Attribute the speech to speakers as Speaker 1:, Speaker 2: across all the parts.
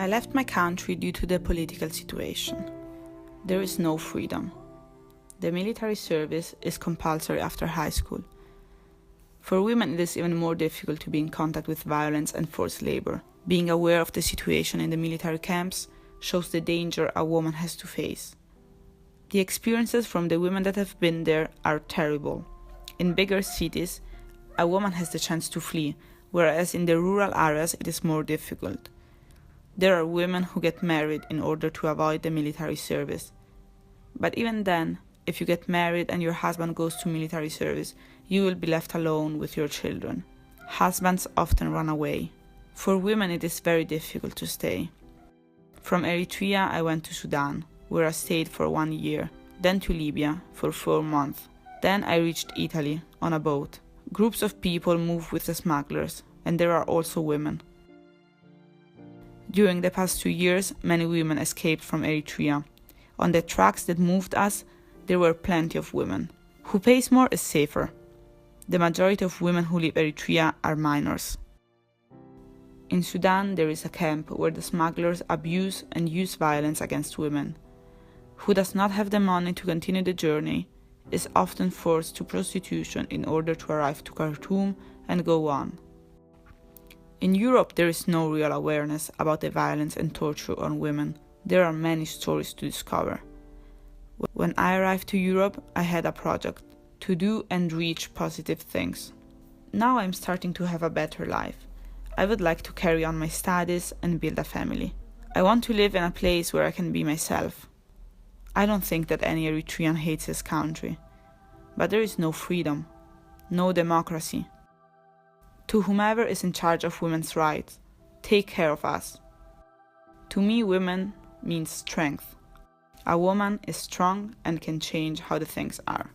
Speaker 1: I left my country due to the political situation. There is no freedom. The military service is compulsory after high school. For women, it is even more difficult to be in contact with violence and forced labor. Being aware of the situation in the military camps shows the danger a woman has to face. The experiences from the women that have been there are terrible. In bigger cities, a woman has the chance to flee, whereas in the rural areas it is more difficult. There are women who get married in order to avoid the military service. But even then, if you get married and your husband goes to military service, you will be left alone with your children. Husbands often run away. For women, it is very difficult to stay. From Eritrea, I went to Sudan, where I stayed for 1 year, then to Libya for 4 months. Then I reached Italy on a boat. Groups of people move with the smugglers, and there are also women. During the past 2 years, many women escaped from Eritrea. On the trucks that moved us, there were plenty of women. Who pays more is safer. The majority of women who leave Eritrea are minors. In Sudan, there is a camp where the smugglers abuse and use violence against women. Who does not have the money to continue the journey is often forced to prostitution in order to arrive to Khartoum and go on. In Europe, there is no real awareness about the violence and torture on women. There are many stories to discover. When I arrived to Europe, I had a project to do and reach positive things. Now I'm starting to have a better life. I would like to carry on my studies and build a family. I want to live in a place where I can be myself. I don't think that any Eritrean hates his country, but there is no freedom, no democracy. To whomever is in charge of women's rights, take care of us. To me, women means strength. A woman is strong and can change how the things are.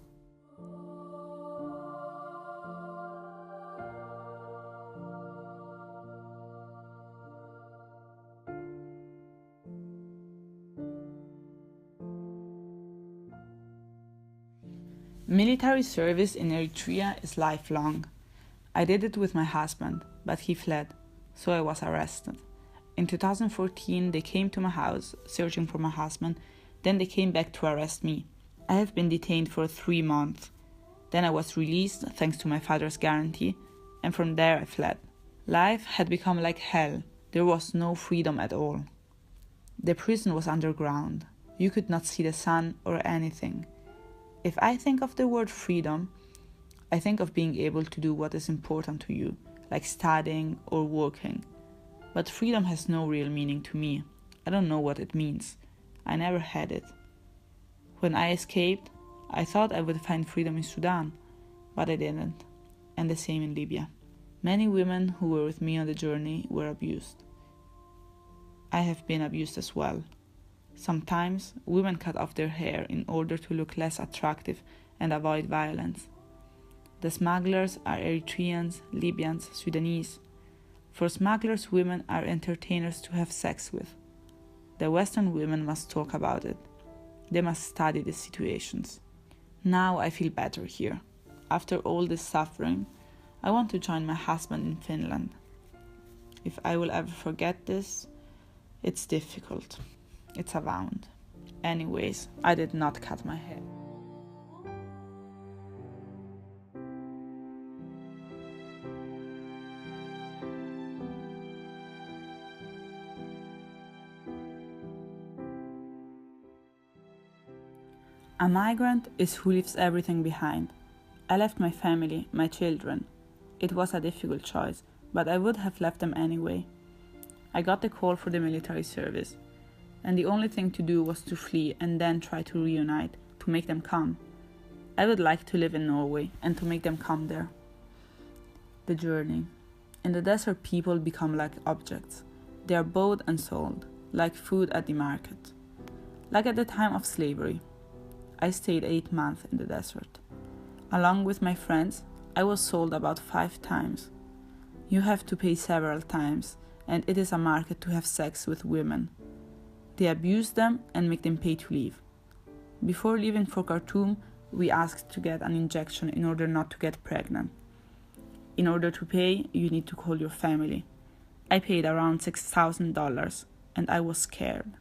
Speaker 1: Military service in Eritrea is lifelong. I did it with my husband, but he fled, so I was arrested. In 2014, they came to my house, searching for my husband, then they came back to arrest me. I have been detained for 3 months. Then I was released thanks to my father's guarantee, and from there I fled. Life had become like hell. There was no freedom at all. The prison was underground. You could not see the sun or anything. If I think of the word freedom, I think of being able to do what is important to you, like studying or working. But freedom has no real meaning to me. I don't know what it means. I never had it. When I escaped, I thought I would find freedom in Sudan, but I didn't. And the same in Libya. Many women who were with me on the journey were abused. I have been abused as well. Sometimes, women cut off their hair in order to look less attractive and avoid violence. The smugglers are Eritreans, Libyans, Sudanese. For smugglers, women are entertainers to have sex with. The Western women must talk about it. They must study the situations. Now I feel better here. After all this suffering, I want to join my husband in Finland. If I will ever forget this, it's difficult. It's a wound. Anyways, I did not cut my hair. A migrant is who leaves everything behind. I left my family, my children. It was a difficult choice, but I would have left them anyway. I got the call for the military service, and the only thing to do was to flee and then try to reunite, to make them come. I would like to live in Norway and to make them come there. The journey. In the desert, people become like objects. They are bought and sold, like food at the market. Like at the time of slavery. I stayed 8 months in the desert. Along with my friends, I was sold about 5 times. You have to pay several times, and it is a market to have sex with women. They abuse them and make them pay to leave. Before leaving for Khartoum, we asked to get an injection in order not to get pregnant. In order to pay, you need to call your family. I paid around $6,000, and I was scared.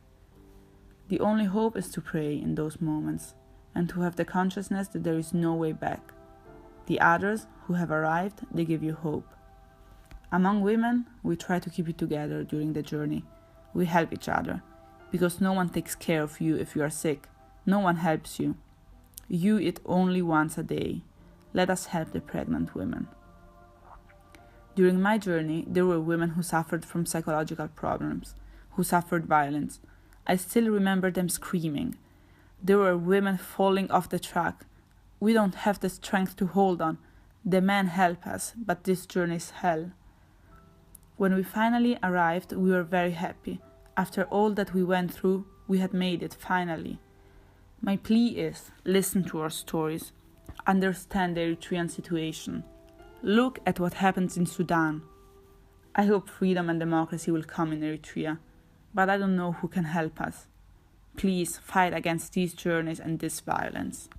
Speaker 1: The only hope is to pray in those moments and to have the consciousness that there is no way back. The others who have arrived, they give you hope. Among women, we try to keep it together during the journey. We help each other, because no one takes care of you if you are sick. No one helps you. You eat only once a day. Let us help the pregnant women. During my journey, there were women who suffered from psychological problems, who suffered violence. I still remember them screaming. There were women falling off the truck. We don't have the strength to hold on. The men help us, but this journey is hell. When we finally arrived, we were very happy. After all that we went through, we had made it finally. My plea is, listen to our stories. Understand the Eritrean situation. Look at what happens in Sudan. I hope freedom and democracy will come in Eritrea, but I don't know who can help us. Please fight against these journeys and this violence.